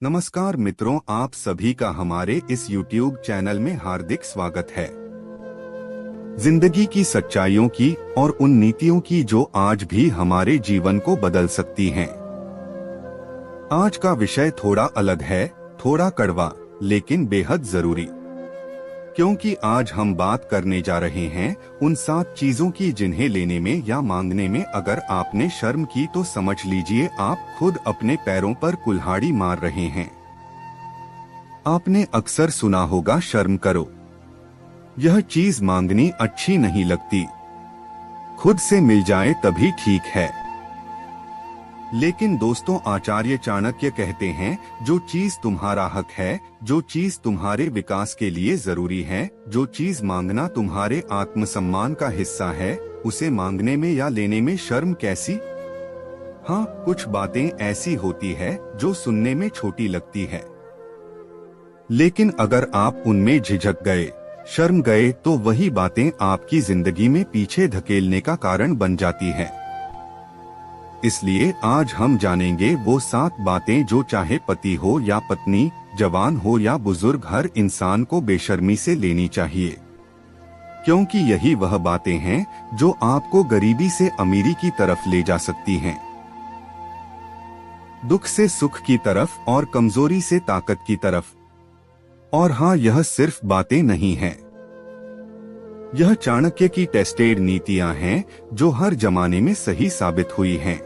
नमस्कार मित्रों, आप सभी का हमारे इस YouTube चैनल में हार्दिक स्वागत है। जिंदगी की सच्चाइयों की और उन नीतियों की जो आज भी हमारे जीवन को बदल सकती हैं। आज का विषय थोड़ा अलग है, थोड़ा कड़वा, लेकिन बेहद जरूरी। क्योंकि आज हम बात करने जा रहे हैं उन 7 चीजों की जिन्हें लेने में या मांगने में अगर आपने शर्म की तो समझ लीजिए आप खुद अपने पैरों पर कुल्हाड़ी मार रहे हैं। आपने अक्सर सुना होगा, शर्म करो, यह चीज मांगनी अच्छी नहीं लगती, खुद से मिल जाए तभी ठीक है। लेकिन दोस्तों, आचार्य चाणक्य कहते हैं, जो चीज तुम्हारा हक है, जो चीज तुम्हारे विकास के लिए जरूरी है, जो चीज मांगना तुम्हारे आत्मसम्मान का हिस्सा है, उसे मांगने में या लेने में शर्म कैसी? हाँ, कुछ बातें ऐसी होती है जो सुनने में छोटी लगती है, लेकिन अगर आप उनमें झिझक गए, शर्म गए, तो वही बातें आपकी जिंदगी में पीछे धकेलने का कारण बन जाती है। इसलिए आज हम जानेंगे वो 7 बातें जो चाहे पति हो या पत्नी, जवान हो या बुजुर्ग, हर इंसान को बेशर्मी से लेनी चाहिए। क्योंकि यही वह बातें हैं जो आपको गरीबी से अमीरी की तरफ ले जा सकती हैं, दुख से सुख की तरफ और कमजोरी से ताकत की तरफ। और हाँ, यह सिर्फ बातें नहीं हैं, यह चाणक्य की टेस्टेड नीतियां हैं जो हर जमाने में सही साबित हुई हैं।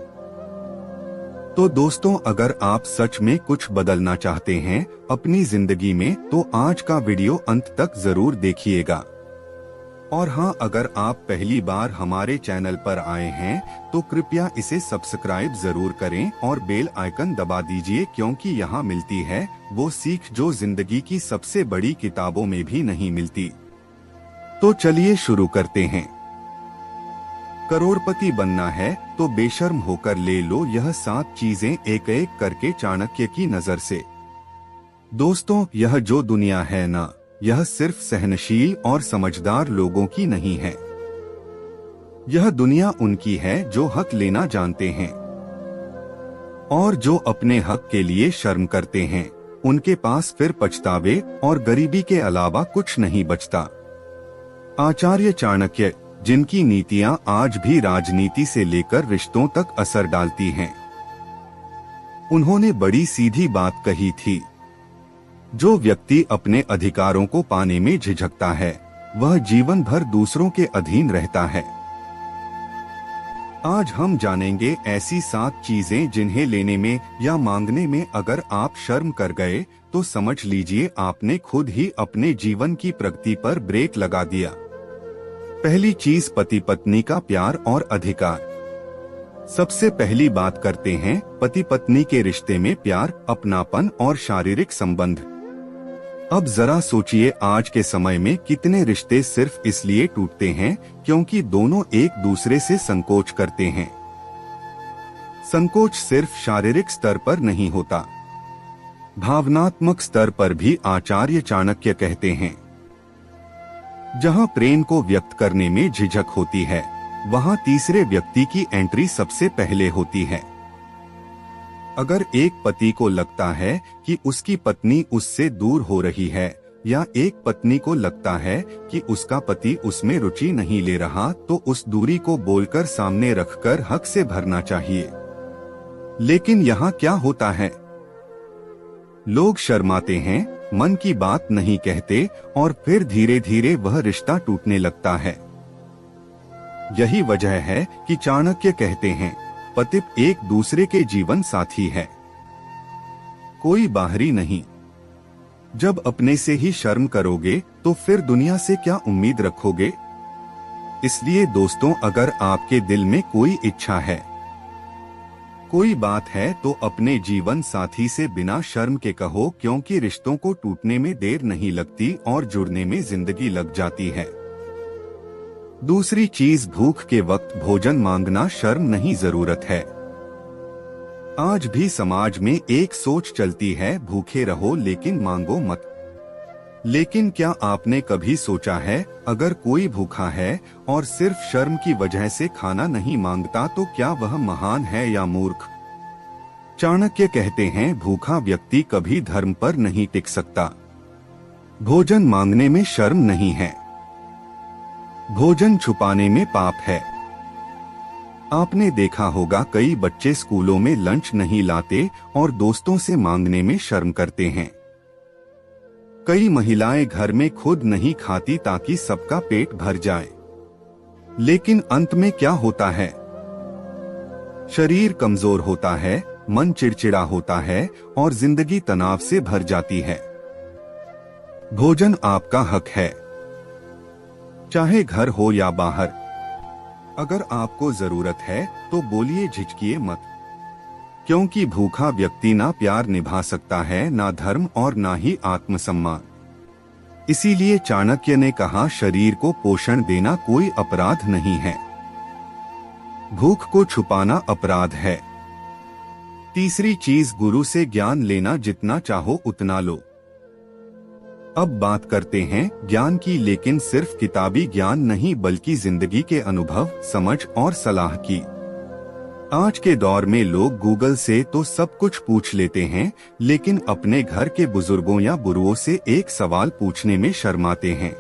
तो दोस्तों, अगर आप सच में कुछ बदलना चाहते हैं अपनी जिंदगी में, तो आज का वीडियो अंत तक जरूर देखिएगा। और हाँ, अगर आप पहली बार हमारे चैनल पर आए हैं तो कृपया इसे सब्सक्राइब जरूर करें और बेल आइकन दबा दीजिए, क्योंकि यहाँ मिलती है वो सीख जो जिंदगी की सबसे बड़ी किताबों में भी नहीं मिलती। तो चलिए शुरू करते हैं। करोड़पति बनना है तो बेशर्म होकर ले लो यह 7 चीजें एक एक करके चाणक्य की नजर से। दोस्तों, यह जो दुनिया है ना, यह सिर्फ सहनशील और समझदार लोगों की नहीं है। यह दुनिया उनकी है जो हक लेना जानते हैं और जो अपने हक के लिए शर्म करते हैं। उनके पास फिर पछतावे और गरीबी के अलावा कुछ नहीं बचता। आचार्य चाणक्य, जिनकी नीतियां आज भी राजनीति से लेकर रिश्तों तक असर डालती हैं, उन्होंने बड़ी सीधी बात कही थी, जो व्यक्ति अपने अधिकारों को पाने में झिझकता है वह जीवन भर दूसरों के अधीन रहता है। आज हम जानेंगे ऐसी 7 चीजें जिन्हें लेने में या मांगने में अगर आप शर्म कर गए तो समझ लीजिए आपने खुद ही अपने जीवन की प्रगति पर ब्रेक लगा दिया। पहली चीज, पति पत्नी का प्यार और अधिकार। सबसे पहली बात करते हैं पति पत्नी के रिश्ते में प्यार, अपनापन और शारीरिक संबंध। अब जरा सोचिए, आज के समय में कितने रिश्ते सिर्फ इसलिए टूटते हैं क्योंकि दोनों एक दूसरे से संकोच करते हैं। संकोच सिर्फ शारीरिक स्तर पर नहीं होता, भावनात्मक स्तर पर भी। आचार्य चाणक्य कहते हैं, जहां प्रेम को व्यक्त करने में झिझक होती है, वहां तीसरे व्यक्ति की एंट्री सबसे पहले होती है। अगर एक पति को लगता है कि उसकी पत्नी उससे दूर हो रही है, या एक पत्नी को लगता है कि उसका पति उसमें रुचि नहीं ले रहा, तो उस दूरी को बोलकर सामने रखकर हक से भरना चाहिए। लेकिन यहाँ क्या होता है, लोग शर्माते हैं, मन की बात नहीं कहते और फिर धीरे धीरे वह रिश्ता टूटने लगता है। यही वजह है कि चाणक्य कहते हैं, पति एक दूसरे के जीवन साथी है, कोई बाहरी नहीं। जब अपने से ही शर्म करोगे तो फिर दुनिया से क्या उम्मीद रखोगे? इसलिए दोस्तों, अगर आपके दिल में कोई इच्छा है, कोई बात है, तो अपने जीवन साथी से बिना शर्म के कहो, क्योंकि रिश्तों को टूटने में देर नहीं लगती और जुड़ने में जिंदगी लग जाती है। दूसरी चीज, भूख के वक्त भोजन मांगना शर्म नहीं, जरूरत है। आज भी समाज में एक सोच चलती है, भूखे रहो लेकिन मांगो मत। लेकिन क्या आपने कभी सोचा है, अगर कोई भूखा है और सिर्फ शर्म की वजह से खाना नहीं मांगता, तो क्या वह महान है या मूर्ख? चाणक्य कहते हैं, भूखा व्यक्ति कभी धर्म पर नहीं टिक सकता। भोजन मांगने में शर्म नहीं है, भोजन छुपाने में पाप है। आपने देखा होगा कई बच्चे स्कूलों में लंच नहीं लाते और दोस्तों से मांगने में शर्म करते हैं। कई महिलाएं घर में खुद नहीं खाती ताकि सबका पेट भर जाए, लेकिन अंत में क्या होता है? शरीर कमजोर होता है, मन चिड़चिड़ा होता है और जिंदगी तनाव से भर जाती है। भोजन आपका हक है, चाहे घर हो या बाहर। अगर आपको जरूरत है तो बोलिए, झिझकिए मत, क्योंकि भूखा व्यक्ति ना प्यार निभा सकता है, ना धर्म और ना ही आत्मसम्मान। इसीलिए चाणक्य ने कहा, शरीर को पोषण देना कोई अपराध नहीं है, भूख को छुपाना अपराध है। तीसरी चीज, गुरु से ज्ञान लेना, जितना चाहो उतना लो। अब बात करते हैं ज्ञान की, लेकिन सिर्फ किताबी ज्ञान नहीं बल्कि जिंदगी के अनुभव, समझ और सलाह की। आज के दौर में लोग गूगल से तो सब कुछ पूछ लेते हैं, लेकिन अपने घर के बुजुर्गों या गुरुओं से एक सवाल पूछने में शर्माते हैं।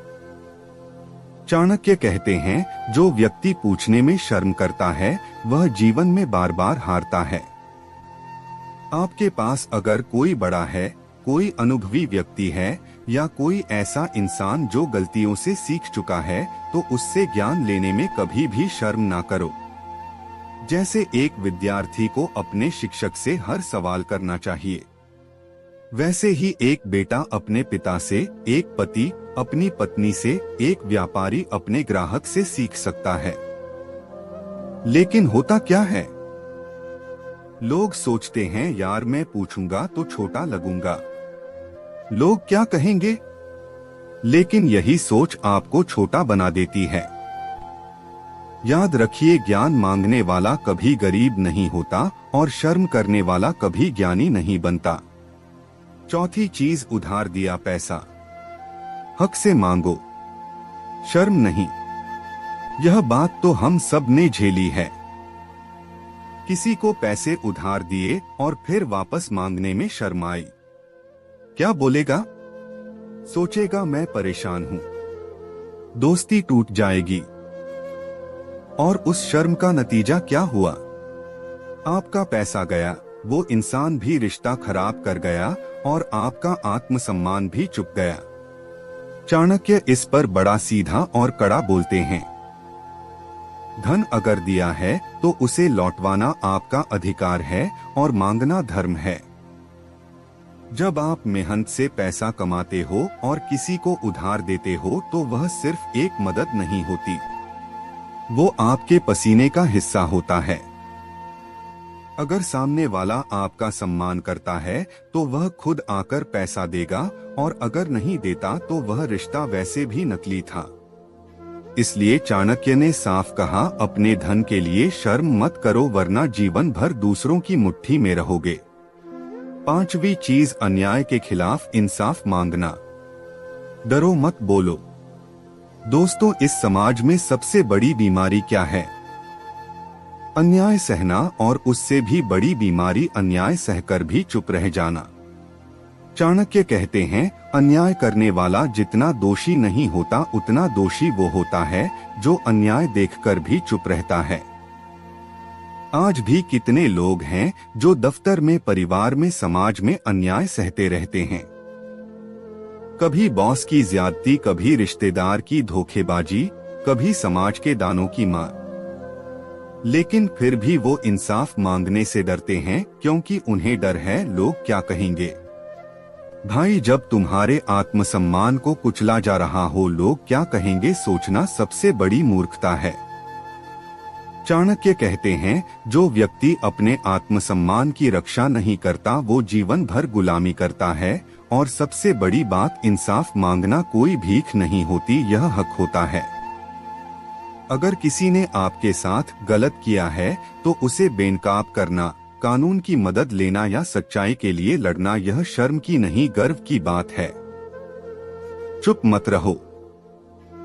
चाणक्य कहते हैं, जो व्यक्ति पूछने में शर्म करता है वह जीवन में बार बार हारता है। आपके पास अगर कोई बड़ा है, कोई अनुभवी व्यक्ति है या कोई ऐसा इंसान जो गलतियों से सीख चुका है, तो उससे ज्ञान लेने में कभी भी शर्म ना करो। जैसे एक विद्यार्थी को अपने शिक्षक से हर सवाल करना चाहिए, वैसे ही एक बेटा अपने पिता से, एक पति अपनी पत्नी से, एक व्यापारी अपने ग्राहक से सीख सकता है। लेकिन होता क्या है? लोग सोचते हैं, यार मैं पूछूंगा तो छोटा लगूंगा, लोग क्या कहेंगे? लेकिन यही सोच आपको छोटा बना देती है। याद रखिए, ज्ञान मांगने वाला कभी गरीब नहीं होता और शर्म करने वाला कभी ज्ञानी नहीं बनता। चौथी चीज, उधार दिया पैसा हक से मांगो, शर्म नहीं। यह बात तो हम सब ने झेली है। किसी को पैसे उधार दिए और फिर वापस मांगने में शर्म आई। क्या बोलेगा? सोचेगा मैं परेशान हूं, दोस्ती टूट जाएगी। और उस शर्म का नतीजा क्या हुआ? आपका पैसा गया, वो इंसान भी रिश्ता खराब कर गया और आपका आत्मसम्मान भी चुप गया। चाणक्य इस पर बड़ा सीधा और कड़ा बोलते हैं, धन अगर दिया है तो उसे लौटवाना आपका अधिकार है और मांगना धर्म है। जब आप मेहनत से पैसा कमाते हो और किसी को उधार देते हो तो वह सिर्फ एक मदद नहीं होती, वो आपके पसीने का हिस्सा होता है। अगर सामने वाला आपका सम्मान करता है तो वह खुद आकर पैसा देगा, और अगर नहीं देता तो वह रिश्ता वैसे भी नकली था। इसलिए चाणक्य ने साफ कहा, अपने धन के लिए शर्म मत करो, वरना जीवन भर दूसरों की मुट्ठी में रहोगे। पांचवी चीज, अन्याय के खिलाफ इंसाफ मांगना, डरो मत बोलो। दोस्तों, इस समाज में सबसे बड़ी बीमारी क्या है? अन्याय सहना, और उससे भी बड़ी बीमारी अन्याय सहकर भी चुप रह जाना। चाणक्य कहते हैं, अन्याय करने वाला जितना दोषी नहीं होता उतना दोषी वो होता है जो अन्याय देखकर भी चुप रहता है। आज भी कितने लोग हैं जो दफ्तर में, परिवार में, समाज में अन्याय सहते रहते हैं। कभी बॉस की ज्यादती, कभी रिश्तेदार की धोखेबाजी, कभी समाज के दानों की मार। लेकिन फिर भी वो इंसाफ मांगने से डरते हैं, क्योंकि उन्हें डर है लोग क्या कहेंगे। भाई, जब तुम्हारे आत्मसम्मान को कुचला जा रहा हो, लोग क्या कहेंगे सोचना सबसे बड़ी मूर्खता है। चाणक्य कहते हैं, जो व्यक्ति अपने आत्मसम्मान की रक्षा नहीं करता वो जीवन भर गुलामी करता है। और सबसे बड़ी बात, इंसाफ मांगना कोई भीख नहीं होती, यह हक होता है। अगर किसी ने आपके साथ गलत किया है तो उसे बेनकाब करना, कानून की मदद लेना या सच्चाई के लिए लड़ना, यह शर्म की नहीं गर्व की बात है। चुप मत रहो।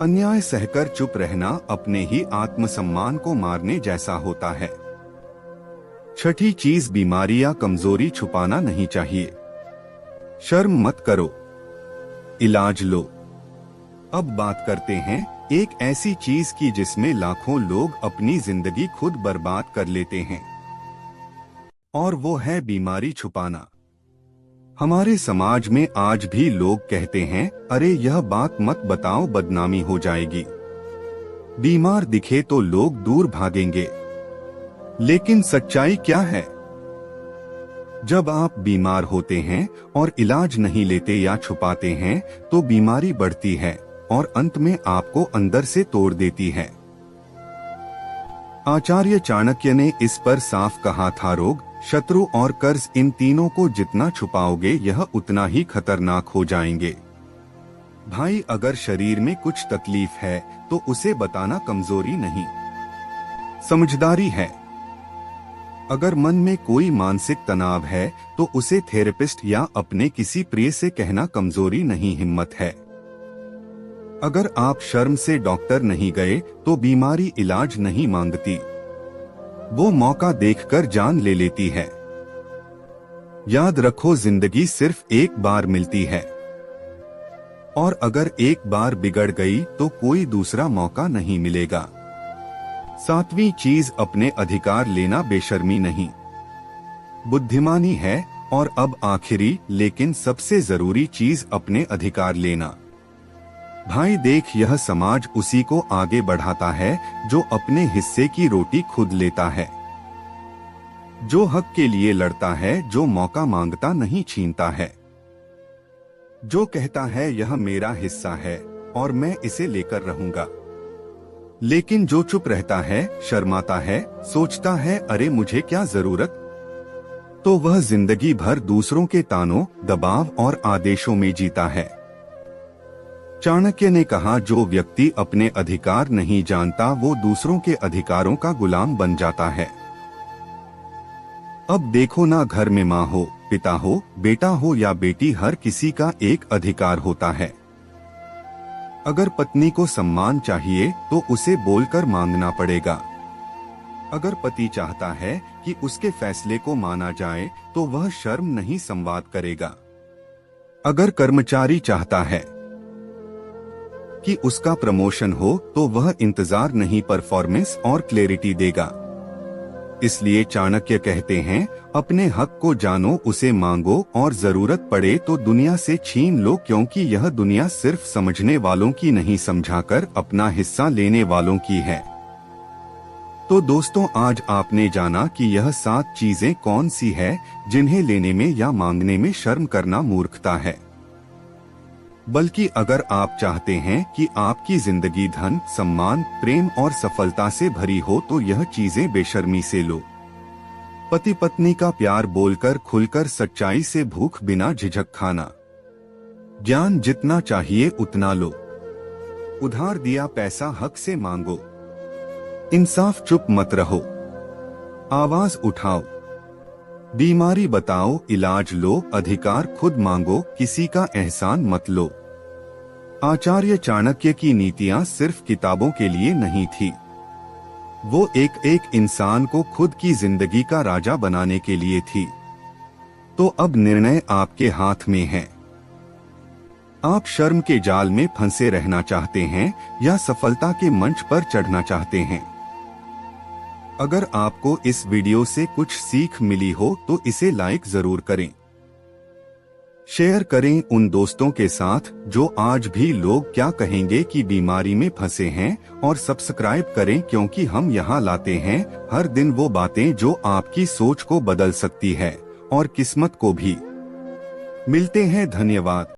अन्याय सहकर चुप रहना अपने ही आत्मसम्मान को मारने जैसा होता है। छठी चीज, बीमारी या कमजोरी छुपाना नहीं चाहिए। शर्म मत करो, इलाज लो। अब बात करते हैं एक ऐसी चीज की जिसमें लाखों लोग अपनी जिंदगी खुद बर्बाद कर लेते हैं, और वो है बीमारी छुपाना। हमारे समाज में आज भी लोग कहते हैं, अरे यह बात मत बताओ, बदनामी हो जाएगी। बीमार दिखे तो लोग दूर भागेंगे। लेकिन सच्चाई क्या है? जब आप बीमार होते हैं और इलाज नहीं लेते या छुपाते हैं तो बीमारी बढ़ती है और अंत में आपको अंदर से तोड़ देती है। आचार्य चाणक्य ने इस पर साफ कहा था, रोग, शत्रु और कर्ज, इन तीनों को जितना छुपाओगे यह उतना ही खतरनाक हो जाएंगे। भाई, अगर शरीर में कुछ तकलीफ है तो उसे बताना कमजोरी नहीं, समझदारी है। अगर मन में कोई मानसिक तनाव है तो उसे थेरेपिस्ट या अपने किसी प्रिय से कहना कमजोरी नहीं, हिम्मत है। अगर आप शर्म से डॉक्टर नहीं गए तो बीमारी इलाज नहीं मांगती, वो मौका देखकर जान ले लेती है। याद रखो, जिंदगी सिर्फ एक बार मिलती है, और अगर एक बार बिगड़ गई तो कोई दूसरा मौका नहीं मिलेगा। सातवीं चीज, अपने अधिकार लेना बेशर्मी नहीं, बुद्धिमानी है। और अब आखिरी लेकिन सबसे जरूरी चीज, अपने अधिकार लेना। भाई देख, यह समाज उसी को आगे बढ़ाता है जो अपने हिस्से की रोटी खुद लेता है, जो हक के लिए लड़ता है, जो मौका मांगता नहीं छीनता है, जो कहता है यह मेरा हिस्सा है और मैं इसे लेकर रहूंगा। लेकिन जो चुप रहता है, शर्माता है, सोचता है अरे मुझे क्या जरूरत, तो वह जिंदगी भर दूसरों के तानों, दबाव और आदेशों में जीता है। चाणक्य ने कहा, जो व्यक्ति अपने अधिकार नहीं जानता वो दूसरों के अधिकारों का गुलाम बन जाता है। अब देखो ना, घर में माँ हो, पिता हो, बेटा हो या बेटी, हर किसी का एक अधिकार होता है। अगर पत्नी को सम्मान चाहिए तो उसे बोलकर मांगना पड़ेगा। अगर पति चाहता है कि उसके फैसले को माना जाए तो वह शर्म नहीं संवाद करेगा। अगर कर्मचारी चाहता है कि उसका प्रमोशन हो तो वह इंतजार नहीं, परफॉर्मेंस और क्लैरिटी देगा। इसलिए चाणक्य कहते हैं, अपने हक को जानो, उसे मांगो और जरूरत पड़े तो दुनिया से छीन लो, क्योंकि यह दुनिया सिर्फ समझने वालों की नहीं, समझाकर अपना हिस्सा लेने वालों की है। तो दोस्तों, आज आपने जाना कि यह 7 चीजें कौन सी है जिन्हें लेने में या मांगने में शर्म करना मूर्खता है। बल्कि अगर आप चाहते हैं कि आपकी जिंदगी धन, सम्मान, प्रेम और सफलता से भरी हो तो यह चीजें बेशर्मी से लो। पति पत्नी का प्यार बोलकर, खुलकर, सच्चाई से, भूख बिना झिझक खाना। ज्ञान जितना चाहिए उतना लो। उधार दिया पैसा हक से मांगो। इंसाफ, चुप मत रहो, आवाज उठाओ। बीमारी बताओ, इलाज लो। अधिकार खुद मांगो, किसी का एहसान मत लो। आचार्य चाणक्य की नीतियां सिर्फ किताबों के लिए नहीं थी, वो एक एक इंसान को खुद की जिंदगी का राजा बनाने के लिए थी। तो अब निर्णय आपके हाथ में है। आप शर्म के जाल में फंसे रहना चाहते हैं या सफलता के मंच पर चढ़ना चाहते हैं? अगर आपको इस वीडियो से कुछ सीख मिली हो तो इसे लाइक जरूर करें, शेयर करें उन दोस्तों के साथ जो आज भी लोग क्या कहेंगे की बीमारी में फंसे हैं, और सब्सक्राइब करें क्योंकि हम यहाँ लाते हैं हर दिन वो बातें जो आपकी सोच को बदल सकती है और किस्मत को भी। मिलते हैं, धन्यवाद।